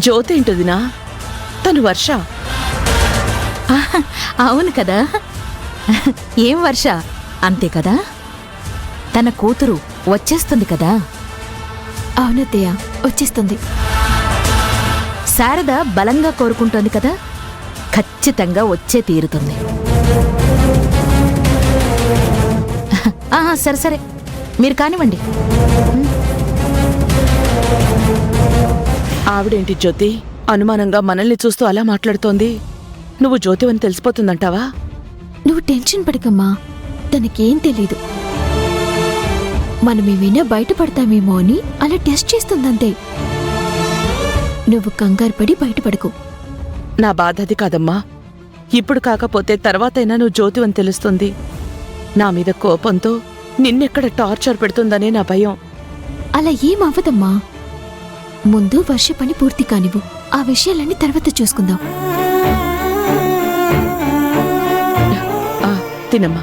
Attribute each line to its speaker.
Speaker 1: జ్యోతి ఏంటదినా? తను వర్ష.
Speaker 2: అవును కదా. ఏం వర్ష, అంతే కదా? తన కూతురు వచ్చేస్తుంది కదా.
Speaker 3: అవునత్తయ్య, వచ్చేస్తుంది.
Speaker 2: శారద బలంగా కోరుకుంటోంది కదా, ఖచ్చితంగా వచ్చే తీరుతుంది. సరే సరే, మీరు కానివ్వండి.
Speaker 1: ఆవిడేంటి జ్యోతి అనుమానంగా మనల్ని చూస్తూ అలా మాట్లాడుతోంది? నువ్వు జ్యోతివని తెలిసిపోతుందంటావా?
Speaker 3: నువ్వు టెన్షన్ పడకమ్మా, తనకేం తెలీదు. మనమేమైనా బయటపడతామేమో అని అలా టెస్ట్ చేస్తుందంతే. నువ్వు కంగారు పడి బయటపడకు.
Speaker 1: నా బాధ అది కాదమ్మా. ఇప్పుడు కాకపోతే తర్వాతైనా నువ్వు జ్యోతివని తెలుస్తుంది. నా మీద కోపంతో నిన్నెక్కడ టార్చర్ పెడుతుందనే నా భయం.
Speaker 3: అలా ఏం అవ్వదమ్మా. ముందు వర్ష పని పూర్తి కానివ్వు, ఆ విషయాలన్నీ తర్వాత చూసుకుందాం.
Speaker 1: తినమ్మా.